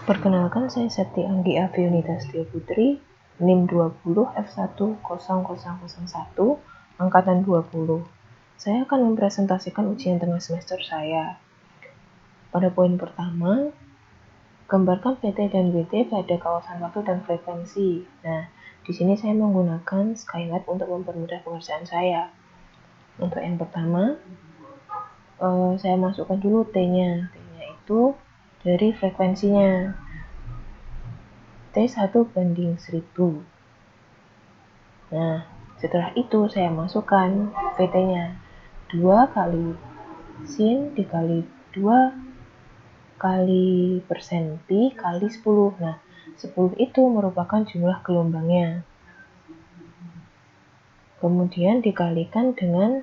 Perkenalkan, saya Septi Anggi Aviunita Setio Putri, NIM 20 F10001, Angkatan 20. Saya akan mempresentasikan ujian tengah semester saya. Pada poin pertama, gambarkan VT dan WT pada kawasan waktu dan frekuensi. Nah, di sini saya menggunakan Skylab untuk mempermudah pengerjaan saya. Untuk yang pertama, saya masukkan dulu T-nya. T-nya itu dari frekuensinya. T1/1000. Nah, setelah itu saya masukkan VT-nya. 2 kali sin dikali 2 kali persen pi kali 10. Nah, 10 itu merupakan jumlah gelombangnya. Kemudian dikalikan dengan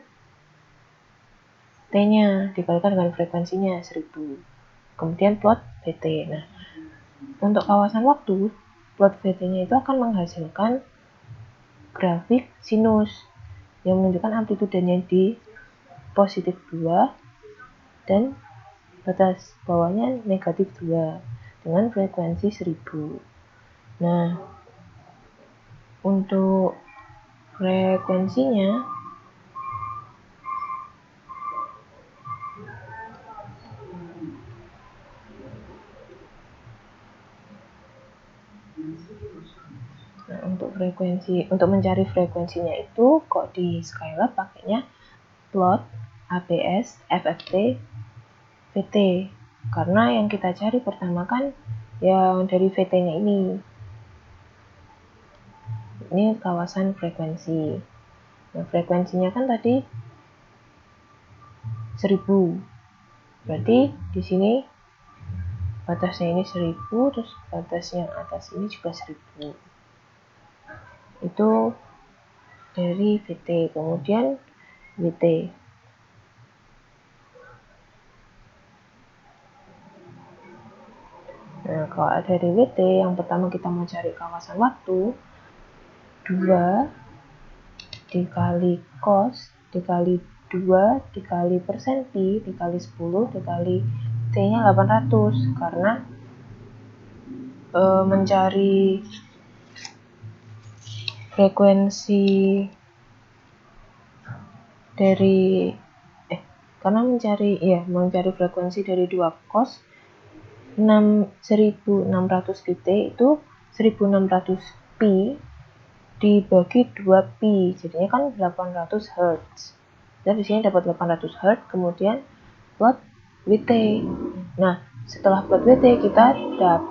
T-nya, dikalikan dengan frekuensinya 1000. Kemudian plot VT. Nah, untuk kawasan waktu, plot VT-nya itu akan menghasilkan grafik sinus yang menunjukkan amplitudenya di positif 2 dan batas bawahnya negatif 2 dengan frekuensi 1000. Nah, untuk frekuensinya untuk mencari frekuensinya itu kok di Skylab pakainya plot APS FFT VT, karena yang kita cari pertama kan yang dari VT-nya ini kawasan frekuensi. Nah, frekuensinya kan tadi 1000, berarti di sini batasnya ini 1000, terus batas yang atas ini juga 1000. Itu dari VT. Kemudian WT. Nah, kalau ada dari WT, yang pertama kita mau cari kawasan waktu, 2 dikali cos dikali 2 dikali persen pi dikali 10 dikali T-nya 800, karena mencari frekuensi dari mencari frekuensi dari 2 cos 1600 pt itu 1600 pi dibagi 2 pi, jadinya kan 800 Hz. Dan di sini dapat 800 Hz, kemudian plot WT. Nah, setelah plot WT kita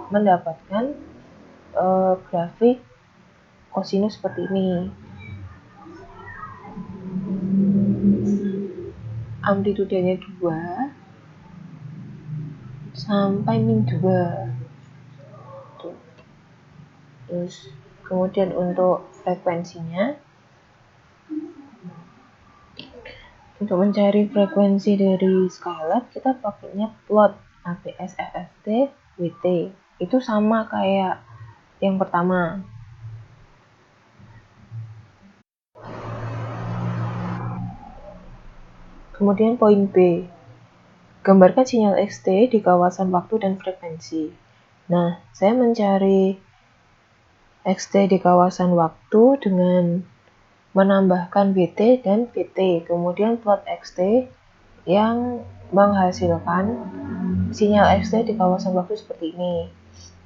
mendapatkan grafik kosinus seperti ini. Amplitudenya 2 sampai min 2. Tuh. Terus kemudian untuk frekuensinya, untuk mencari frekuensi dari Skylab kita pakainya plot APS FFT WT. Itu sama kayak yang pertama. Kemudian poin B, gambarkan sinyal XT di kawasan waktu dan frekuensi. Nah, saya mencari XT di kawasan waktu dengan menambahkan VT dan VT, kemudian plot XT yang menghasilkan sinyal XT di kawasan waktu seperti ini.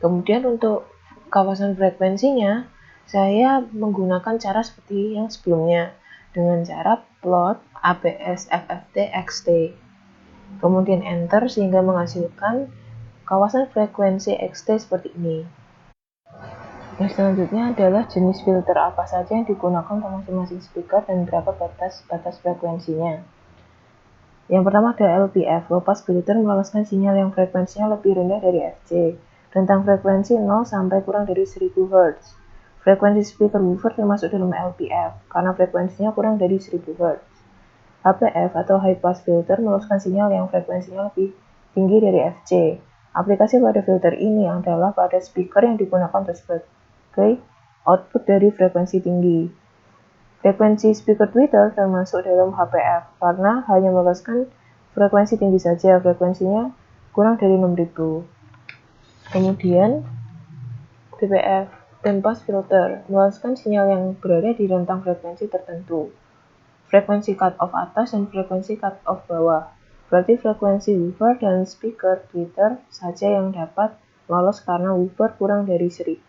Kemudian untuk kawasan frekuensinya, saya menggunakan cara seperti yang sebelumnya, dengan cara plot APS FFT XT. Kemudian enter sehingga menghasilkan kawasan frekuensi XT seperti ini. Yang selanjutnya adalah jenis filter apa saja yang digunakan untuk masing-masing speaker dan berapa batas frekuensinya. Yang pertama ada LPF, low pass filter meloloskan sinyal yang frekuensinya lebih rendah dari FC, rentang frekuensi 0 sampai kurang dari 1000 Hz. Frekuensi speaker woofer termasuk dalam LPF, karena frekuensinya kurang dari 1000 Hz. HPF atau high pass filter meloloskan sinyal yang frekuensinya lebih tinggi dari FC. Aplikasi pada filter ini adalah pada speaker yang digunakan untuk sebagai output dari frekuensi tinggi. Frekuensi speaker tweeter termasuk dalam HPF karena hanya meloloskan frekuensi tinggi saja, frekuensinya kurang dari 6000. Kemudian BPF, bandpass filter, meloloskan sinyal yang berada di rentang frekuensi tertentu. Frekuensi cut-off atas dan frekuensi cut-off bawah. Berarti frekuensi woofer dan speaker tweeter saja yang dapat lolos karena woofer kurang dari 1000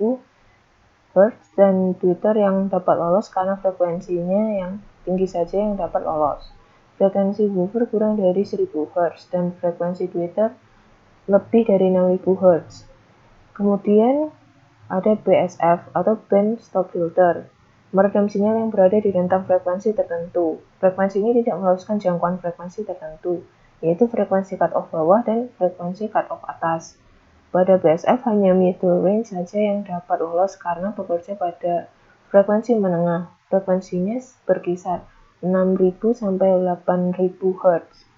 Hz dan tweeter yang dapat lolos karena frekuensinya yang tinggi saja yang dapat lolos. Frekuensi woofer kurang dari 1000 Hz dan frekuensi tweeter lebih dari 6000 Hz. Kemudian ada BSF atau band stop filter, meredam sinyal yang berada di rentang frekuensi tertentu. Frekuensi ini tidak meloloskan jangkauan frekuensi tertentu, yaitu frekuensi cut-off bawah dan frekuensi cut-off atas. Pada BSF hanya middle range saja yang dapat lolos karena bekerja pada frekuensi menengah. Frekuensinya berkisar 6000 sampai 8000 Hz.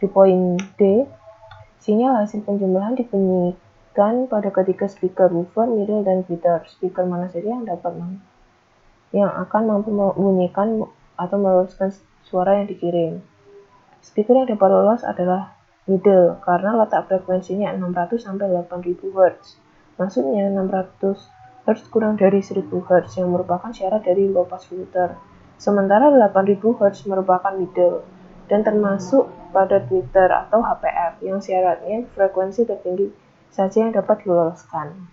Di poin D, sinyal hasil penjumlahan dibunyikan pada ketiga speaker, woofer, middle, dan tweeter. Speaker mana saja yang akan mampu membunyikan atau meloloskan suara yang dikirim. Speaker yang dapat lolos adalah middle karena letak frekuensinya 600 sampai 8000 Hz. Maksudnya 600 Hz kurang dari 1000 Hz yang merupakan syarat dari low pass filter. Sementara 8000 Hz merupakan middle dan termasuk pada tweeter atau HPF yang syaratnya frekuensi tertinggi saja yang dapat diloloskan.